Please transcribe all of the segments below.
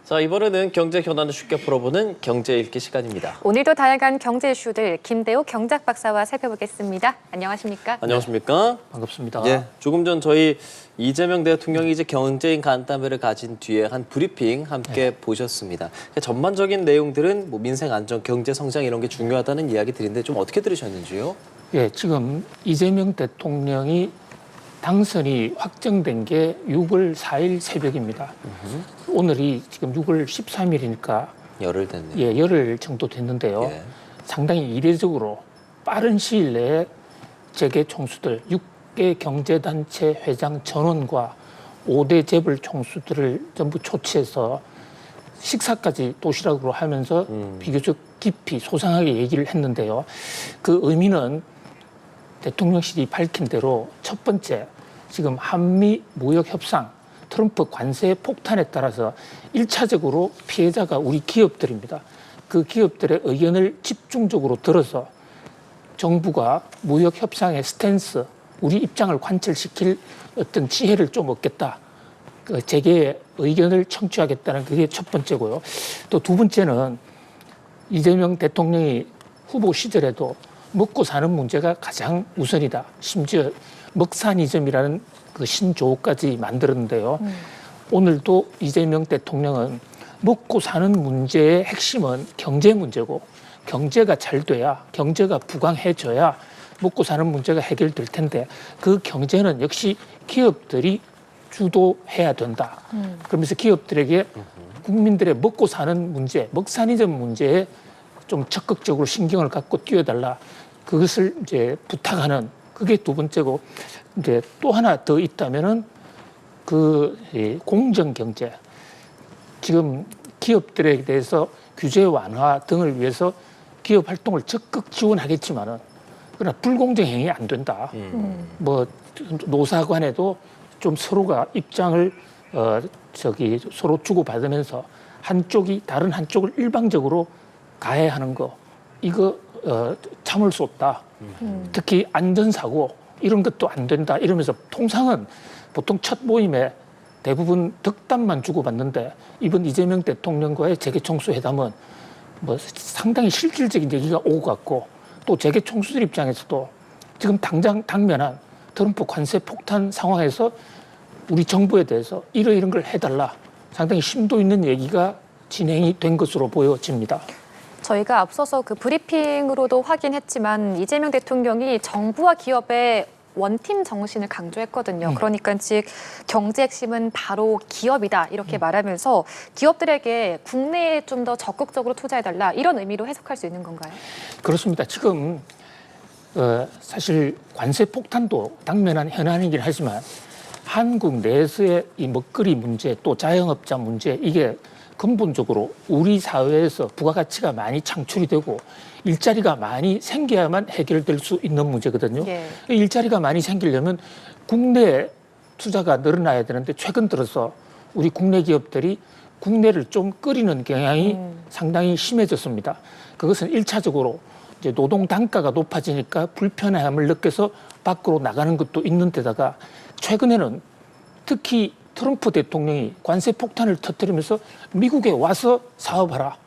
자, 이번에는 경제 현안을 쉽게 풀어보는 경제 읽기 시간입니다. 오늘도 다양한 경제 이슈들 김대우 경제학 박사와 살펴보겠습니다. 안녕하십니까? 안녕하십니까? 반갑습니다. 예, 조금 전 저희 이재명 대통령이 이제 경제인 간담회를 가진 뒤에 한 브리핑 함께 보셨습니다. 전반적인 내용들은 뭐 민생 안정, 경제 성장 이런 게 중요하다는 이야기들인데 좀 어떻게 들으셨는지요? 예, 지금 이재명 대통령이 당선이 확정된 게 6월 4일 새벽입니다. 오늘이 지금 6월 13일이니까 열흘 됐네요. 예, 열흘 정도 됐는데요. 예. 상당히 이례적으로 빠른 시일 내에 재계 총수들 6개 경제단체 회장 전원과 5대 재벌 총수들을 전부 초치해서 식사까지 도시락으로 하면서 비교적 깊이 소상하게 얘기를 했는데요. 그 의미는 대통령실이 밝힌 대로 첫 번째, 지금 한미 무역 협상, 트럼프 관세 폭탄에 따라서 1차적으로 피해자가 우리 기업들입니다. 그 기업들의 의견을 집중적으로 들어서 정부가 무역 협상의 스탠스, 우리 입장을 관철시킬 어떤 지혜를 좀 얻겠다. 그 재계의 의견을 청취하겠다는 그게 첫 번째고요. 또 두 번째는 이재명 대통령이 후보 시절에도 먹고 사는 문제가 가장 우선이다. 심지어 먹사니즘이라는 그 신조어까지 만들었는데요. 오늘도 이재명 대통령은 먹고 사는 문제의 핵심은 경제 문제고 경제가 잘 돼야, 경제가 부강해져야 먹고 사는 문제가 해결될 텐데 그 경제는 역시 기업들이 주도해야 된다. 그러면서 기업들에게 국민들의 먹고 사는 문제, 먹사니즘 문제에 좀 적극적으로 신경을 갖고 뛰어달라. 그것을 이제 부탁하는 그게 두 번째고, 이제 또 하나 더 있다면은 그 공정 경제. 지금 기업들에 대해서 규제 완화 등을 위해서 기업 활동을 적극 지원하겠지만은 그러나 불공정 행위 안 된다. 뭐 노사 간에도 좀 서로가 입장을 서로 주고받으면서 한쪽이 다른 한쪽을 일방적으로 가해하는 거 이거 참을 수 없다. 특히 안전사고 이런 것도 안 된다. 이러면서 통상은 보통 첫 모임에 대부분 덕담만 주고받는데 이번 이재명 대통령과의 재계총수 회담은 뭐 상당히 실질적인 얘기가 오고 갔고 또 재계총수들 입장에서도 지금 당장 당면한 트럼프 관세 폭탄 상황에서 우리 정부에 대해서 이런 걸 해달라. 상당히 심도 있는 얘기가 진행이 된 것으로 보여집니다. 저희가 앞서서 그 브리핑으로도 확인했지만 이재명 대통령이 정부와 기업의 원팀 정신을 강조했거든요. 그러니까 즉 경제 핵심은 바로 기업이다 이렇게 말하면서 기업들에게 국내에 좀 더 적극적으로 투자해달라 이런 의미로 해석할 수 있는 건가요? 그렇습니다. 지금 사실 관세 폭탄도 당면한 현안이긴 하지만 한국 내에서의 이 먹거리 문제 또 자영업자 문제 이게 근본적으로 우리 사회에서 부가가치가 많이 창출이 되고 일자리가 많이 생겨야만 해결될 수 있는 문제거든요. 예. 일자리가 많이 생기려면 국내 투자가 늘어나야 되는데 최근 들어서 우리 국내 기업들이 국내를 좀 끓이는 경향이 상당히 심해졌습니다. 그것은 1차적으로 이제 노동 단가가 높아지니까 불편함을 느껴서 밖으로 나가는 것도 있는 데다가 최근에는 특히 트럼프 대통령이 관세 폭탄을 터뜨리면서 미국에 와서 사업하라.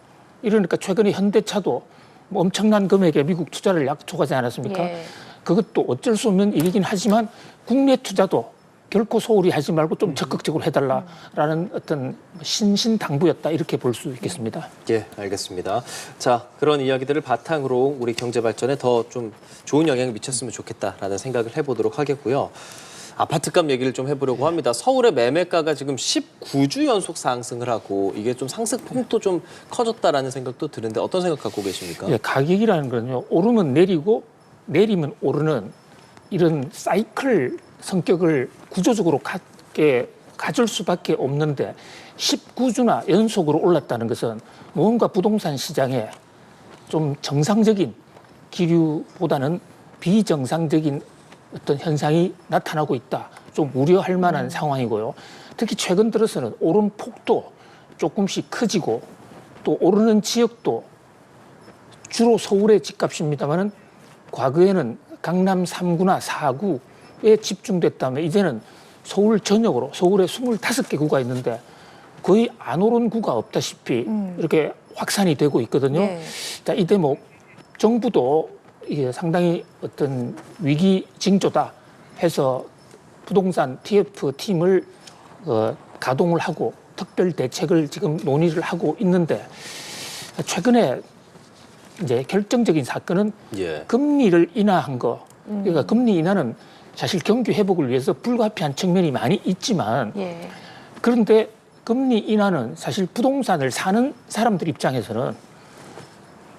이러니까 최근에 현대차도 뭐 엄청난 금액의 미국 투자를 약속하지 않았습니까? 예. 그것도 어쩔 수 없는 일이긴 하지만 국내 투자도 결코 소홀히 하지 말고 좀 적극적으로 해달라라는 어떤 신신당부였다 이렇게 볼 수 있겠습니다. 예, 알겠습니다. 자, 그런 이야기들을 바탕으로 우리 경제 발전에 더 좀 좋은 영향을 미쳤으면 좋겠다라는 생각을 해보도록 하겠고요. 아파트값 얘기를 좀 해보려고 합니다. 서울의 매매가가 지금 19주 연속 상승을 하고 이게 좀 상승폭도 좀 커졌다라는 생각도 드는데 어떤 생각 갖고 계십니까? 예, 가격이라는 건요. 오르면 내리고 내리면 오르는 이런 사이클 성격을 구조적으로 가질 수밖에 없는데 19주나 연속으로 올랐다는 것은 무언가 부동산 시장에 좀 정상적인 기류보다는 비정상적인 어떤 현상이 나타나고 있다. 좀 우려할 만한 상황이고요. 특히 최근 들어서는 오른 폭도 조금씩 커지고 또 오르는 지역도 주로 서울의 집값입니다만은 과거에는 강남 3구나 4구에 집중됐다면 이제는 서울 전역으로 서울에 25개 구가 있는데 거의 안 오른 구가 없다시피 이렇게 확산이 되고 있거든요. 예. 자, 이 대목 정부도 이게 상당히 어떤 위기 징조다 해서 부동산 TF 팀을 가동을 하고 특별 대책을 지금 논의를 하고 있는데 최근에 이제 결정적인 사건은 예. 금리를 인하한 거. 그러니까 금리 인하는 사실 경기 회복을 위해서 불가피한 측면이 많이 있지만 예. 그런데 금리 인하는 사실 부동산을 사는 사람들 입장에서는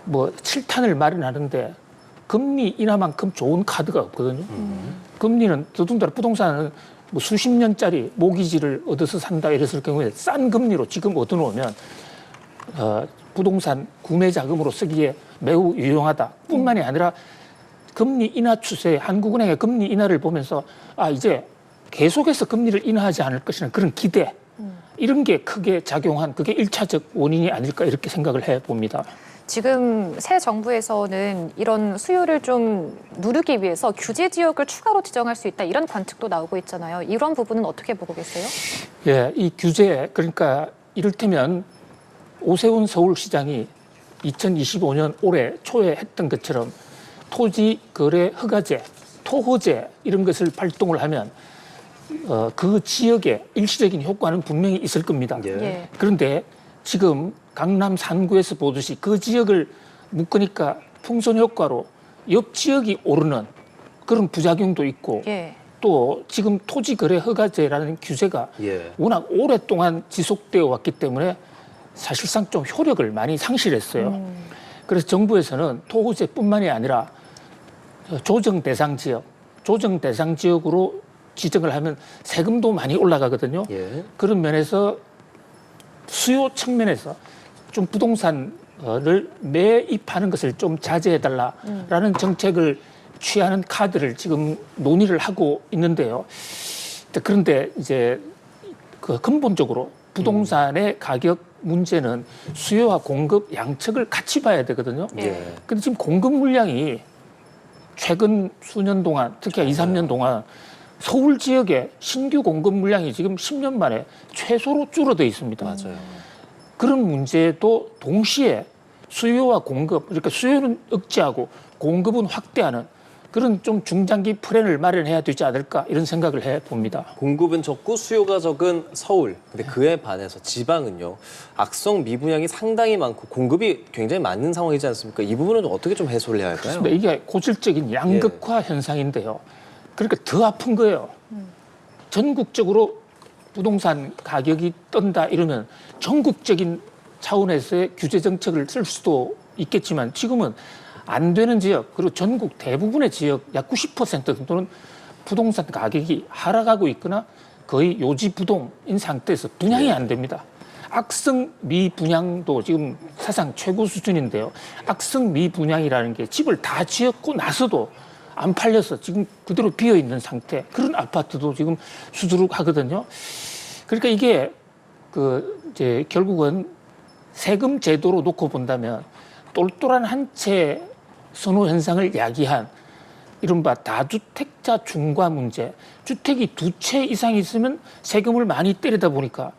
뭐 칠탄을 마련하는데 금리 인하만큼 좋은 카드가 없거든요. 금리는 더군다나 부동산은 뭐 수십 년짜리 모기지를 얻어서 산다 이랬을 경우에 싼 금리로 지금 얻어놓으면 부동산 구매 자금으로 쓰기에 매우 유용하다. 뿐만이 아니라 금리 인하 추세, 한국은행의 금리 인하를 보면서 이제 계속해서 금리를 인하하지 않을 것이라는 그런 기대 이런 게 크게 작용한 그게 1차적 원인이 아닐까 이렇게 생각을 해봅니다. 지금 새 정부에서는 이런 수요를 좀 누르기 위해서 규제 지역을 추가로 지정할 수 있다 이런 관측도 나오고 있잖아요. 이런 부분은 어떻게 보고 계세요? 예, 이 규제 그러니까 이를테면 오세훈 서울시장이 2025년 올해 초에 했던 것처럼 토지 거래 허가제, 토호제 이런 것을 발동을 하면 그 지역에 일시적인 효과는 분명히 있을 겁니다. 예. 예. 그런데 지금 강남 산구에서 보듯이 그 지역을 묶으니까 풍선 효과로 옆 지역이 오르는 그런 부작용도 있고 예. 또 지금 토지 거래 허가제라는 규제가 예. 워낙 오랫동안 지속되어 왔기 때문에 사실상 좀 효력을 많이 상실했어요. 그래서 정부에서는 토호제뿐만이 아니라 조정 대상 지역으로 지정을 하면 세금도 많이 올라가거든요. 예. 그런 면에서 수요 측면에서 좀 부동산을 매입하는 것을 좀 자제해달라라는 정책을 취하는 카드를 지금 논의를 하고 있는데요. 그런데 이제 그 근본적으로 부동산의 가격 문제는 수요와 공급 양측을 같이 봐야 되거든요. 예. 근데 지금 공급 물량이 최근 수년 동안, 특히 2, 3년 동안 서울 지역의 신규 공급 물량이 지금 10년 만에 최소로 줄어들어 있습니다. 맞아요. 그런 문제도 동시에 수요와 공급, 그러니까 수요는 억제하고 공급은 확대하는 그런 좀 중장기 플랜을 마련해야 되지 않을까 이런 생각을 해봅니다. 공급은 적고 수요가 적은 서울. 근데 그에 반해서 지방은요. 악성 미분양이 상당히 많고 공급이 굉장히 많은 상황이지 않습니까? 이 부분은 좀 어떻게 좀 해소를 해야 할까요? 근데 이게 고질적인 양극화 현상인데요. 그러니까 더 아픈 거예요. 전국적으로 부동산 가격이 떤다 이러면 전국적인 차원에서의 규제 정책을 쓸 수도 있겠지만 지금은 안 되는 지역 그리고 전국 대부분의 지역 약 90% 정도는 부동산 가격이 하락하고 있거나 거의 요지부동인 상태에서 분양이 안 됩니다. 악성 미분양도 지금 사상 최고 수준인데요. 악성 미분양이라는 게 집을 다 지었고 나서도 안 팔려서 지금 그대로 비어 있는 상태. 그런 아파트도 지금 수두룩하거든요. 그러니까 이게 이제 결국은 세금 제도로 놓고 본다면 똘똘한 한 채 선호 현상을 야기한 이른바 다주택자 중과 문제. 주택이 2채 이상 있으면 세금을 많이 때리다 보니까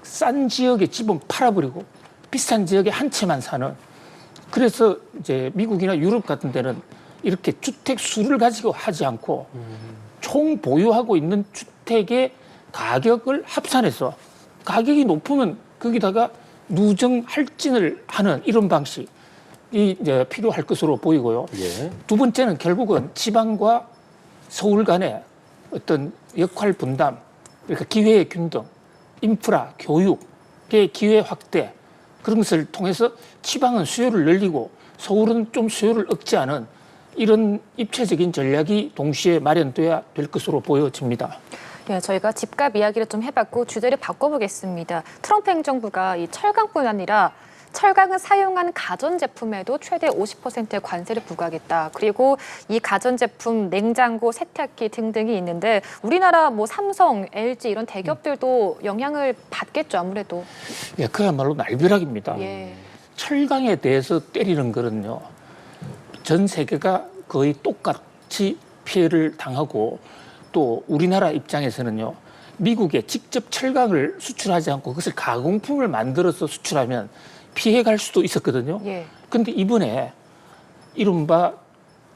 싼 지역의 집은 팔아버리고 비싼 지역에 한 채만 사는. 그래서 이제 미국이나 유럽 같은 데는 이렇게 주택 수를 가지고 하지 않고 총 보유하고 있는 주택의 가격을 합산해서 가격이 높으면 거기다가 누정 할증을 하는 이런 방식이 이제 필요할 것으로 보이고요. 예. 두 번째는 결국은 지방과 서울 간의 어떤 역할 분담, 그러니까 기회의 균등, 인프라, 교육의 기회 확대 그런 것을 통해서 지방은 수요를 늘리고 서울은 좀 수요를 억제하는 이런 입체적인 전략이 동시에 마련돼야 될 것으로 보여집니다. 예, 저희가 집값 이야기를 좀 해봤고 주제를 바꿔보겠습니다. 트럼프 행정부가 이 철강뿐 아니라 철강을 사용한 가전제품에도 최대 50%의 관세를 부과하겠다. 그리고 이 가전제품, 냉장고, 세탁기 등등이 있는데 우리나라 뭐 삼성, LG 이런 대기업들도 영향을 받겠죠, 아무래도. 예, 그야말로 날벼락입니다. 예. 철강에 대해서 때리는 거는요. 전 세계가 거의 똑같이 피해를 당하고 또 우리나라 입장에서는요. 미국에 직접 철강을 수출하지 않고 그것을 가공품을 만들어서 수출하면 피해갈 수도 있었거든요. 예. 근데 이번에 이른바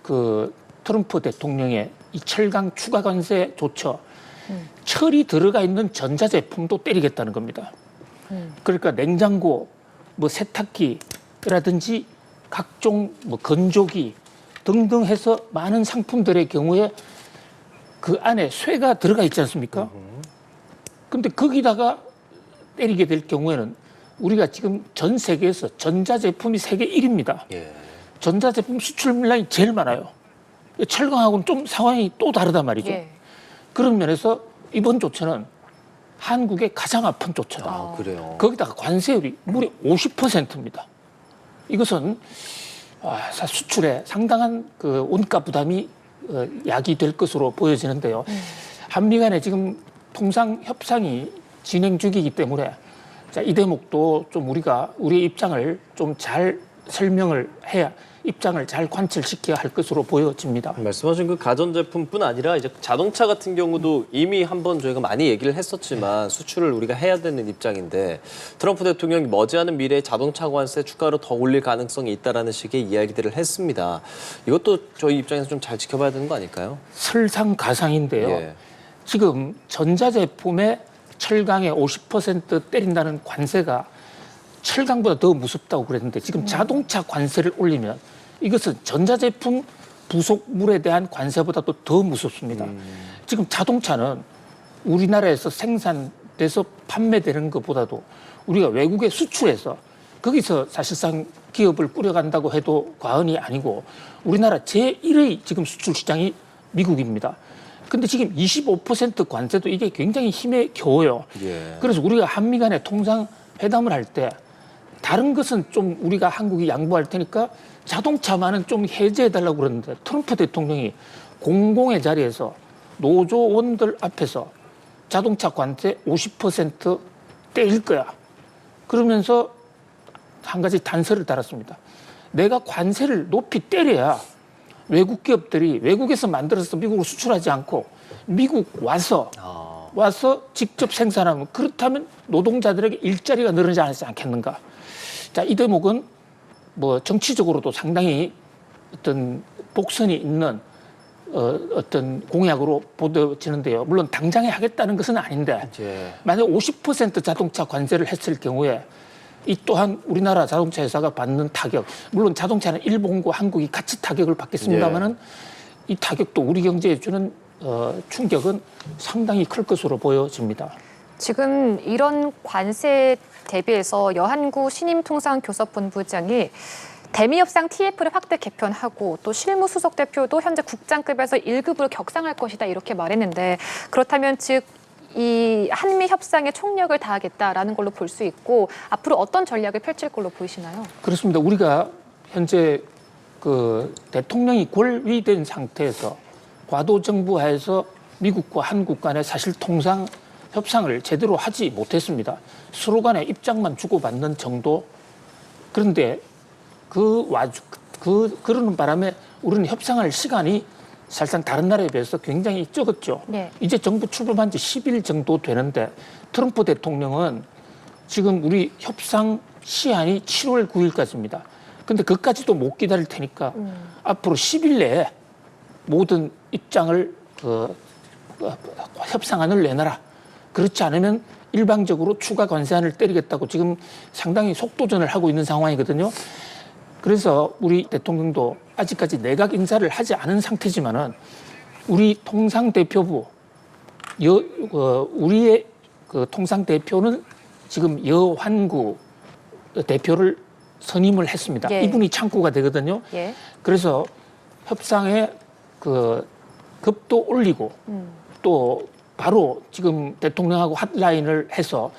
그 트럼프 대통령의 이 철강 추가 관세 조처, 철이 들어가 있는 전자제품도 때리겠다는 겁니다. 그러니까 냉장고, 뭐 세탁기라든지 각종 뭐 건조기 등등 해서 많은 상품들의 경우에 그 안에 쇠가 들어가 있지 않습니까? 근데 거기다가 때리게 될 경우에는 우리가 지금 전 세계에서 전자제품이 세계 1위입니다. 예. 전자제품 수출 물량이 제일 많아요. 철강하고는 좀 상황이 또 다르단 말이죠. 예. 그런 면에서 이번 조처는 한국의 가장 아픈 조처다. 아, 그래요. 거기다가 관세율이 무려 50%입니다. 이것은 수출에 상당한 그 원가 부담이 야기될 것으로 보여지는데요. 한미 간에 지금 통상 협상이 진행 중이기 때문에 자, 이 대목도 좀 우리가 우리의 입장을 좀 잘 설명을 해야 입장을 잘 관철시켜야 할 것으로 보여집니다. 말씀하신 그 가전제품뿐 아니라 이제 자동차 같은 경우도 이미 한번 저희가 많이 얘기를 했었지만 수출을 우리가 해야 되는 입장인데 트럼프 대통령이 머지않은 미래에 자동차 관세 추가로 더 올릴 가능성이 있다라는 식의 이야기들을 했습니다. 이것도 저희 입장에서 좀 잘 지켜봐야 되는 거 아닐까요? 설상가상인데요. 예. 지금 전자제품에 철강에 50% 때린다는 관세가 철강보다 더 무섭다고 그랬는데 지금 자동차 관세를 올리면 이것은 전자제품 부속물에 대한 관세보다도 더 무섭습니다. 지금 자동차는 우리나라에서 생산돼서 판매되는 것보다도 우리가 외국에 수출해서 거기서 사실상 기업을 꾸려간다고 해도 과언이 아니고 우리나라 제1의 지금 수출 시장이 미국입니다. 근데 지금 25% 관세도 이게 굉장히 힘에 겨워요. 예. 그래서 우리가 한미 간에 통상회담을 할 때 다른 것은 좀 우리가 한국이 양보할 테니까 자동차만은 좀 해제해달라고 그러는데 트럼프 대통령이 공공의 자리에서 노조원들 앞에서 자동차 관세 50% 떼일 거야. 그러면서 한 가지 단서를 달았습니다. 내가 관세를 높이 때려야 외국 기업들이 외국에서 만들어서 미국으로 수출하지 않고 미국 와서 직접 생산하면 그렇다면 노동자들에게 일자리가 늘어나지 않겠는가. 자, 이 대목은 뭐 정치적으로도 상당히 어떤 복선이 있는 어떤 공약으로 보여지는데요. 물론 당장에 하겠다는 것은 아닌데 예. 만약 50% 자동차 관세를 했을 경우에 이 또한 우리나라 자동차 회사가 받는 타격, 물론 자동차는 일본과 한국이 같이 타격을 받겠습니다만은 이 타격도 우리 경제에 주는 충격은 상당히 클 것으로 보여집니다. 지금 이런 관세 대비해서 여한구 신임통상교섭본부장이 대미협상 TF를 확대 개편하고 또 실무수석 대표도 현재 국장급에서 1급으로 격상할 것이다 이렇게 말했는데 그렇다면 즉 이 한미 협상에 총력을 다하겠다라는 걸로 볼 수 있고 앞으로 어떤 전략을 펼칠 걸로 보이시나요? 그렇습니다. 우리가 현재 그 대통령이 골위된 상태에서 과도 정부 하에서 미국과 한국 간의 사실 통상 협상을 제대로 하지 못했습니다. 서로 간에 입장만 주고받는 정도. 그런데 그러는 바람에 우리는 협상할 시간이 사실상 다른 나라에 비해서 굉장히 적었죠. 네. 이제 정부 출범한 지 10일 정도 되는데 트럼프 대통령은 지금 우리 협상 시한이 7월 9일까지입니다. 근데 그까지도 못 기다릴 테니까 앞으로 10일 내에 모든 입장을 협상안을 내놔라. 그렇지 않으면 일방적으로 추가 관세안을 때리겠다고 지금 상당히 속도전을 하고 있는 상황이거든요. 그래서 우리 대통령도 아직까지 내각 인사를 하지 않은 상태지만은 우리 통상대표부, 우리의 그 통상대표는 지금 여환구 대표를 선임을 했습니다. 예. 이분이 창구가 되거든요. 예. 그래서 협상에 그 급도 올리고 또 바로 지금 대통령하고 핫라인을 해서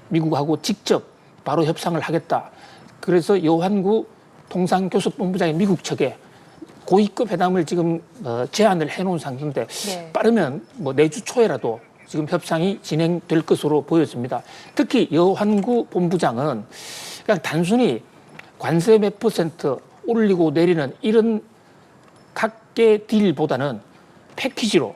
미국하고 직접 바로 협상을 하겠다. 그래서 여환구 통상교섭본부장이 미국 측에 고위급 회담을 지금 제안을 해놓은 상태인데 네. 빠르면 뭐 내주 초에라도 지금 협상이 진행될 것으로 보여집니다. 특히 여환구 본부장은 그냥 단순히 관세 몇 % 올리고 내리는 이런 각계 딜보다는 패키지로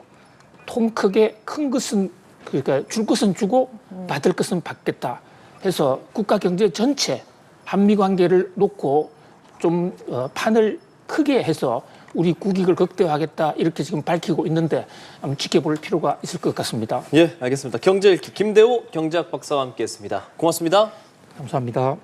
통 크게 큰 것은 그러니까 줄 것은 주고 받을 것은 받겠다 해서 국가 경제 전체 한미 관계를 놓고 좀 판을 크게 해서 우리 국익을 극대화하겠다 이렇게 지금 밝히고 있는데 한번 지켜볼 필요가 있을 것 같습니다. 예, 알겠습니다. 경제 읽기 김대호 경제학 박사와 함께했습니다. 고맙습니다. 감사합니다.